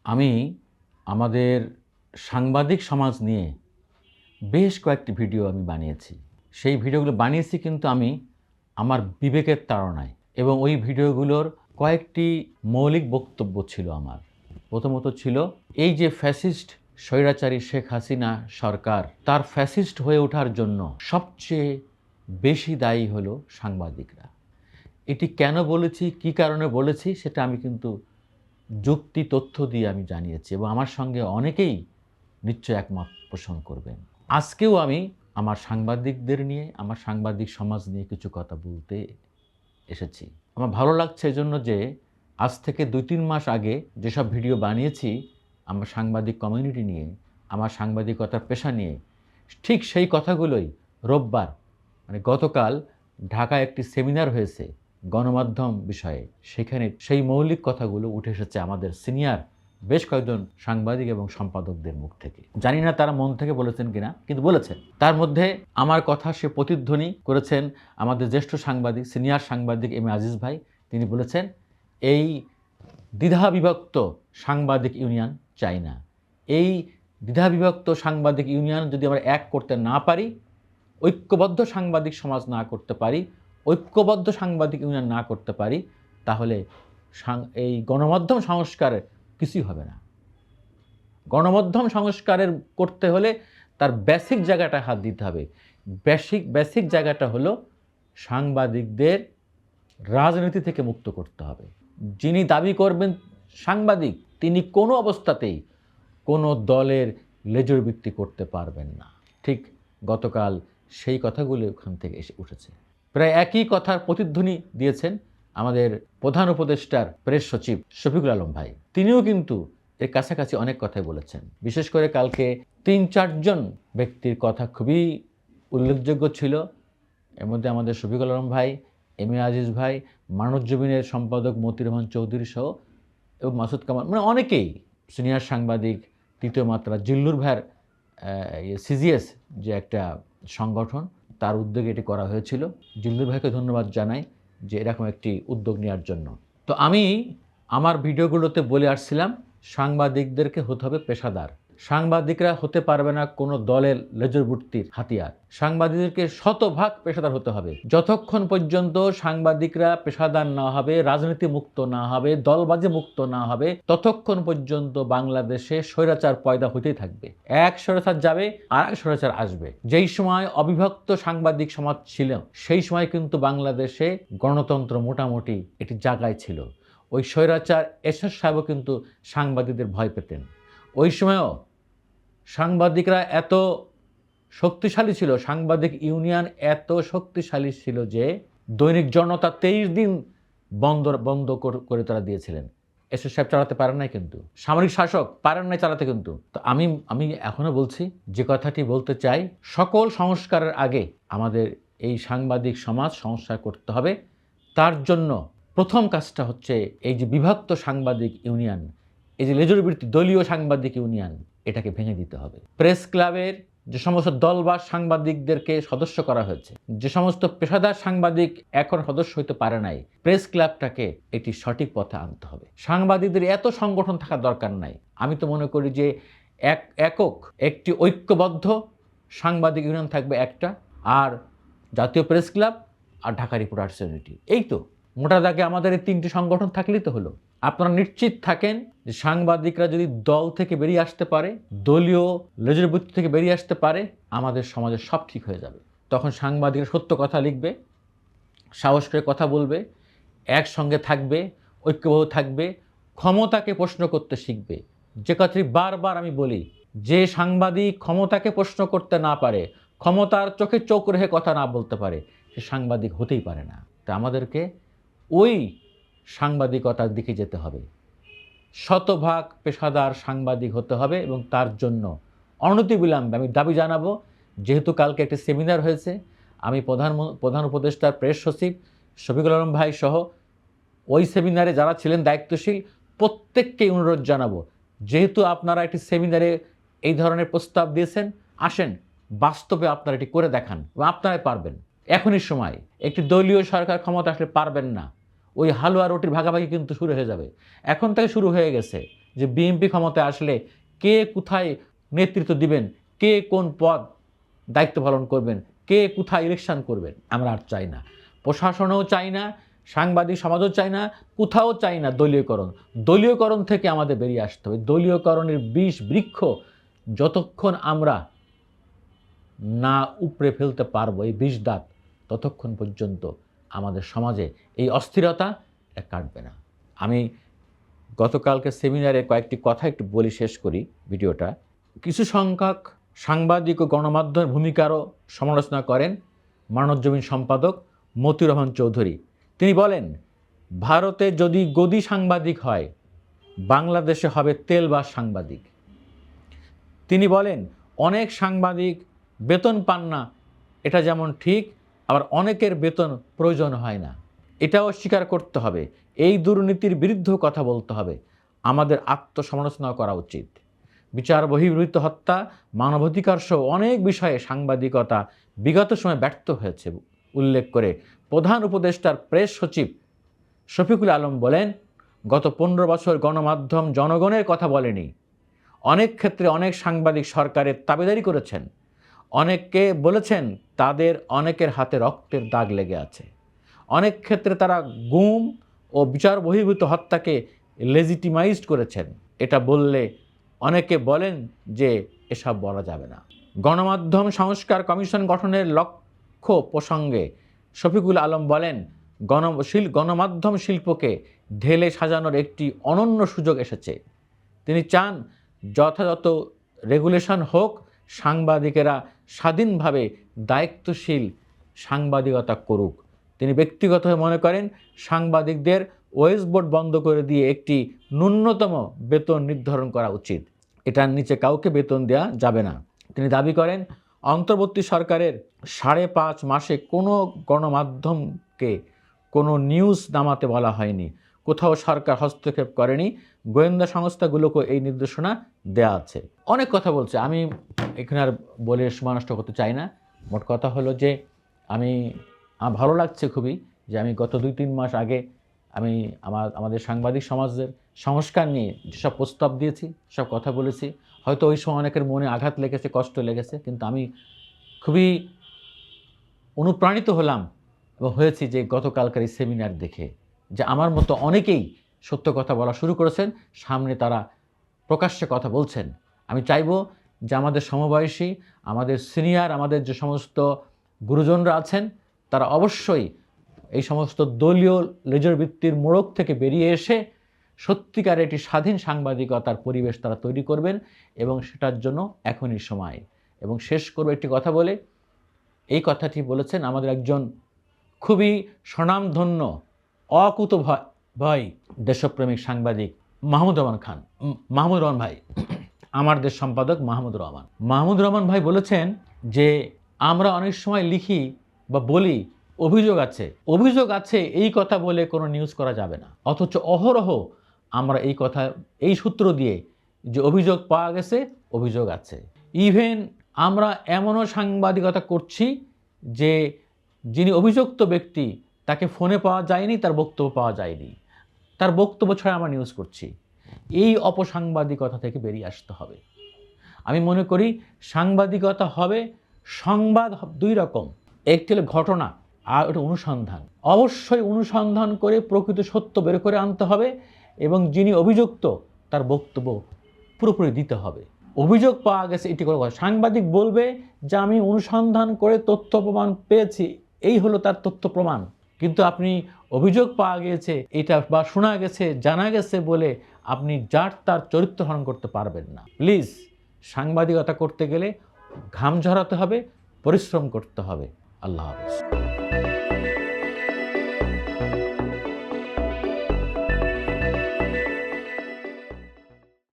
আমি আমাদের সাংবাদিক সমাজ নিয়ে বেশ কয়েকটি ভিডিও আমি বানিয়েছি। সেই ভিডিওগুলো বানিয়েছি কিন্তু আমি আমার বিবেকের তাড়নায়, এবং ওই ভিডিওগুলোর কয়েকটি মৌলিক বক্তব্য ছিল আমার। প্রথমত ছিল এই যে ফ্যাসিস্ট স্বৈরাচারী শেখ হাসিনা সরকার, তার ফ্যাসিস্ট হয়ে ওঠার জন্য সবচেয়ে বেশি দায়ী হলো সাংবাদিকরা। এটি কেন বলেছি, কী কারণে বলেছি সেটা আমি কিন্তু যুক্তি তথ্য দিয়ে আমি জানিয়েছি, এবং আমার সঙ্গে অনেকেই নিশ্চয় একমত পোষণ করবেন। আজকেও আমি আমার সাংবাদিকদের নিয়ে, আমার সাংবাদিক সমাজ নিয়ে কিছু কথা বলতে এসেছি। আমার ভালো লাগছে এজন্য যে আজ থেকে 2-3 মাস আগে যেসব ভিডিও বানিয়েছি আমার সাংবাদিক কমিউনিটি নিয়ে, আমার সাংবাদিকতার পেশা নিয়ে, ঠিক সেই কথাগুলোই রোববার মানে গতকাল ঢাকায় একটি সেমিনার হয়েছে গণমাধ্যম বিষয়ে। সেখানে সেই মৌলিক কথাগুলো উঠে এসেছে আমাদের সিনিয়র বেশ কয়েকজন সাংবাদিক এবং সম্পাদকদের মুখ থেকে। জানি না তারা মন থেকে বলেছেন কিনা, কিন্তু বলেছেন। তার মধ্যে আমার কথা সে প্রতিধ্বনি করেছেন আমাদের জ্যেষ্ঠ সাংবাদিক, সিনিয়র সাংবাদিক এম এ আজিজ ভাই। তিনি বলেছেন এই দ্বিধাবিভক্ত সাংবাদিক ইউনিয়ন চাই না। এই দ্বিধাবিভক্ত সাংবাদিক ইউনিয়ন যদি আমরা এক করতে না পারি, ঐক্যবদ্ধ সাংবাদিক সমাজ না করতে পারি, ঐক্যবদ্ধ সাংবাদিক ইউনিয়ন না করতে পারি, তাহলে এই গণমাধ্যম সংস্কারের কিছুই হবে না। গণমাধ্যম সংস্কারের করতে হলে তার বেসিক জায়গাটা হাত দিতে হবে। বেসিক জায়গাটা হলো সাংবাদিকদের রাজনীতি থেকে মুক্ত করতে হবে। যিনি দাবি করবেন সাংবাদিক, তিনি কোনো অবস্থাতেই কোনো দলের লেজুর ভিত্তি করতে পারবেন না। ঠিক গতকাল সেই কথাগুলো ওখান থেকে এসে উঠেছে। প্রায় একই কথার প্রতিধ্বনি দিয়েছেন আমাদের প্রধান উপদেষ্টার প্রেস সচিব শফিকুল আলম ভাই। তিনিও কিন্তু এর কাছাকাছি অনেক কথাই বলেছেন। বিশেষ করে কালকে 3-4 জন ব্যক্তির কথা খুবই উল্লেখযোগ্য ছিল। এর মধ্যে আমাদের শফিকুল আলম ভাই, এম এ আজিজ ভাই, মানবজমিনের সম্পাদক মতিউর রহমান চৌধুরী সহ এবং মাসুদ কামাল, মানে অনেকেই, সিনিয়র সাংবাদিক তৃতীয় মাত্রা, জিল্লুর ভাইয়ের সিজিএস যে একটা সংগঠন, তার উদ্যোগে এটি করা হয়েছিল। জিল্লুর ভাইকে ধন্যবাদ জানাই যে এরকম একটি উদ্যোগ নেওয়ার জন্য। তো আমি আমার ভিডিওগুলোতে বলে আসছিলাম সাংবাদিকদেরকে হতে হবে পেশাদার। সাংবাদিকরা হতে পারবে না কোনো দলের লেজুরবৃত্তির হাতিয়ার। সাংবাদিকদেরকে শতভাগ পেশাদার হতে হবে। যতক্ষণ পর্যন্ত সাংবাদিকরা পেশাদার না হবে, রাজনীতি মুক্ত না হবে, দলবাজি মুক্ত না হবে, ততক্ষণ পর্যন্ত বাংলাদেশে স্বৈরাচার পয়দা হতেই থাকবে। এক স্বৈরাচার যাবে আর এক স্বৈরাচার আসবে। যেই সময় অবিভক্ত সাংবাদিক সমাজ ছিল, সেই সময় কিন্তু বাংলাদেশে গণতন্ত্র মোটামুটি একটি জায়গায় ছিল। ওই স্বৈরাচার এরশাদ সাহেবও কিন্তু সাংবাদিকদের ভয় পেতেন। ওই সময়ও সাংবাদিকরা এত শক্তিশালী ছিল, সাংবাদিক ইউনিয়ন এত শক্তিশালী ছিল যে দৈনিক জনতা 23 দিন বন্ধ করে তারা দিয়েছিলেন। এরশাদ সাহেব চালাতে পারেন নাই, কিন্তু সামরিক শাসক পারেন নাই চালাতে। কিন্তু তো আমি এখনো বলছি, যে কথাটি বলতে চাই, সকল সংস্কারের আগে আমাদের এই সাংবাদিক সমাজ সংস্কার করতে হবে। তার জন্য প্রথম কাজটা হচ্ছে এই যে বিভক্ত সাংবাদিক ইউনিয়ন, এই যে লেজুরবৃত্তি দলীয় সাংবাদিক ইউনিয়ন, এটাকে ভেঙে দিতে হবে। প্রেস ক্লাবের যে সমস্ত দলবাজ সাংবাদিকদেরকে সদস্য করা হয়েছে, যে সমস্ত পেশাদার সাংবাদিক এখন সদস্য হইতে পারে নাই, প্রেস ক্লাবটাকে এটি সঠিক পথে আনতে হবে। সাংবাদিকদের এত সংগঠন থাকার দরকার নাই। আমি তো মনে করি যে একক একটি ঐক্যবদ্ধ সাংবাদিক ইউনিয়ন থাকবে একটা, আর জাতীয় প্রেস ক্লাব আর ঢাকা রিপোর্টার্স ইউনিটি। এই তো মোটা দাগে আমাদের এই 3টি সংগঠন থাকলেই তো হলো। আপনারা নিশ্চিত থাকেন যে সাংবাদিকরা যদি দল থেকে বেরিয়ে আসতে পারে, দলীয় লেজুরবৃত্তি থেকে বেরিয়ে আসতে পারে, আমাদের সমাজে সব ঠিক হয়ে যাবে। তখন সাংবাদিকরা সত্য কথা লিখবে, সাহস করে কথা বলবে, একসঙ্গে থাকবে, ঐক্যবদ্ধ থাকবে, ক্ষমতাকে প্রশ্ন করতে শিখবে। যে কথাটি বারবার আমি বলি, যে সাংবাদিক ক্ষমতাকে প্রশ্ন করতে না পারে, ক্ষমতার চোখে চোখ রেখে কথা না বলতে পারে, সে সাংবাদিক হতেই পারে না। তা আমাদেরকে ওই সাংবাদিকতার দিকে যেতে হবে। শতভাগ পেশাদার সাংবাদিক হতে হবে, এবং তার জন্য অনতিবিলম্বে আমি দাবি জানাবো, যেহেতু কালকে একটি সেমিনার হয়েছে, আমি প্রধান উপদেষ্টার প্রেস সচিব শফিকুল আলম ভাই সহ ওই সেমিনারে যারা ছিলেন দায়িত্বশীল প্রত্যেককেই অনুরোধ জানাবো, যেহেতু আপনারা একটি সেমিনারে এই ধরনের প্রস্তাব দিয়েছেন, আসেন বাস্তবে আপনারা এটি করে দেখান, এবং আপনারাই পারবেন। এখনই সময়। একটি দলীয় সরকার ক্ষমতা আসলে পারবেন না। ওই হালুয়া রুটির ভাগাভাগি কিন্তু শুরু হয়ে যাবে, এখন থেকে শুরু হয়ে গেছে। যে বিএনপি ক্ষমতায় আসলে কে কোথায় নেতৃত্ব দিবেন, কে কোন পদ দায়িত্ব পালন করবেন, কে কোথায় ইলেকশন করবেন। আমরা আর চাই না, প্রশাসনও চাই না, সাংবাদিক সমাজও চাই না, কোথাও চাই না দলীয়করণ। দলীয়করণ থেকে আমাদের বেরিয়ে আসতে হবে। দলীয়করণের বিষ বৃক্ষ যতক্ষণ আমরা না উপড়ে ফেলতে পারবো, এই বিষ দাঁত, ততক্ষণ পর্যন্ত আমাদের সমাজে এই অস্থিরতা কাটবে না। আমি গতকালকে সেমিনারে কয়েকটি কথা একটু বলি, শেষ করি ভিডিওটা। কিছু সংখ্যক সাংবাদিক ও গণমাধ্যমের ভূমিকারও সমালোচনা করেন মানবজমিন সম্পাদক মতিউর রহমান চৌধুরী। তিনি বলেন, ভারতে যদি গদি সাংবাদিক হয়, বাংলাদেশে হবে তেলবাজ সাংবাদিক। তিনি বলেন, অনেক সাংবাদিক বেতন পান না, এটা যেমন ঠিক, আবার অনেকের বেতন প্রয়োজন হয় না, এটাও স্বীকার করতে হবে। এই দুর্নীতির বিরুদ্ধে কথা বলতে হবে। আমাদের আত্মসমালোচনা করা উচিত। বিচার বহির্ভূত হত্যা, মানবাধিকার সহ অনেক বিষয়ে সাংবাদিকতা বিগত সময়ে ব্যর্থ হয়েছে উল্লেখ করে প্রধান উপদেষ্টার প্রেস সচিব শফিকুল আলম বলেন, গত 15 বছর গণমাধ্যম জনগণের কথা বলেনি। অনেক ক্ষেত্রে অনেক সাংবাদিক সরকারের তাবেদারি করেছেন। অনেককে বলেছেন তাদের অনেকের হাতে রক্তের দাগ লেগে আছে। অনেক ক্ষেত্রে তারা গুম ও বিচার বহির্ভূত হত্যাকে লেজিটিমাইজড করেছেন। এটা বললে অনেকে বলেন যে এসব বলা যাবে না। গণমাধ্যম সংস্কার কমিশন গঠনের লক্ষ্য প্রসঙ্গে শফিকুল আলম বলেন, গণমাধ্যম শিল্পকে ঢেলে সাজানোর একটি অনন্য সুযোগ এসেছে। তিনি চান যথাযথ রেগুলেশন হোক, সাংবাদিকেরা স্বাধীনভাবে দায়িত্বশীল সাংবাদিকতা করুক। তিনি ব্যক্তিগতভাবে মনে করেন সাংবাদিকদের ওয়েজ বোর্ড বন্ধ করে দিয়ে একটি ন্যূনতম বেতন নির্ধারণ করা উচিত। এটার নিচে কাউকে বেতন দেওয়া যাবে না। তিনি দাবি করেন, অন্তর্বর্তী সরকারের 5.5 মাসে কোনো গণমাধ্যমকে কোনো নিউজ নামাতে বলা হয়নি। কোথাও সরকার হস্তক্ষেপ করেনি। গোয়েন্দা সংস্থাগুলোকেও এই নির্দেশনা দেয়া আছে। অনেক কথা বলছে, আমি এখানে আর বলে সময় নষ্ট করতে চাই না। মোট কথা হলো যে আমার ভালো লাগছে খুবই যে আমি গত 2-3 মাস আগে আমি আমাদের সাংবাদিক সমাজের সংস্কার নিয়ে যেসব প্রস্তাব দিয়েছি, সব কথা বলেছি। হয়তো ওই সময় অনেকের মনে আঘাত লেগেছে, কষ্ট লেগেছে, কিন্তু আমি খুবই অনুপ্রাণিত হলাম এবং হয়েছি যে গতকালকার এই সেমিনার দেখে যে আমার মতো অনেকেই সত্য কথা বলা শুরু করেছেন, সামনে তারা প্রকাশ্যে কথা বলছেন। আমি চাইব যে আমাদের সমবয়সী, আমাদের সিনিয়র, আমাদের যে সমস্ত গুরুজনরা আছেন, তারা অবশ্যই এই সমস্ত দলীয় লেজরবৃত্তির মোড়ক থেকে বেরিয়ে এসে সত্যিকার একটি স্বাধীন সাংবাদিকতার পরিবেশ তারা তৈরি করবেন, এবং সেটার জন্য এখনই সময়। এবং শেষ করব একটি কথা বলে। এই কথাটি বলেছেন আমাদের একজন খুবই স্বনামধন্য অকুতোভয় দেশপ্রেমিক সাংবাদিক মাহমুদুর রহমান ভাই, আমার দেশ সম্পাদক মাহমুদুর রহমান ভাই বলেছেন যে আমরা অনেক সময় লিখি বা বলি অভিযোগ আছে, এই কথা বলে কোনো নিউজ করা যাবে না, অথচ অহরহ আমরা এই সূত্র দিয়ে যে অভিযোগ পাওয়া গেছে, অভিযোগ আছে। ইভেন আমরা এমনও সাংবাদিকতা করছি যে যিনি অভিযুক্ত ব্যক্তি তাকে ফোনে পাওয়া যায়নি, তার বক্তব্য পাওয়া যায়নি, তার বক্তব্য ছাড়া আমরা নিউজ করছি। এই অপসাংবাদিকতা থেকে বেরিয়ে আসতে হবে। আমি মনে করি সাংবাদিকতা হবে, সংবাদ 2 রকম, একটি হলো ঘটনা আর ওটা অনুসন্ধান। অবশ্যই অনুসন্ধান করে প্রকৃত সত্য বের করে আনতে হবে এবং যিনি অভিযুক্ত তার বক্তব্য পুরোপুরি দিতে হবে। অভিযোগ পাওয়া গেছে এটি করে কথা, সাংবাদিক বলবে যে আমি অনুসন্ধান করে তথ্য প্রমাণ পেয়েছি, এই হলো তার তথ্য প্রমাণ। কিন্তু আপনি অভিযোগ পাওয়া গিয়েছে এটা বা শোনা গেছে, জানা গেছে বলে আপনি যার তার চরিত্র হরণ করতে পারবেন না। প্লিজ, সাংবাদিকতা করতে গেলে ঘাম ঝরাতে হবে, পরিশ্রম করতে হবে। আল্লাহ হাফেজ।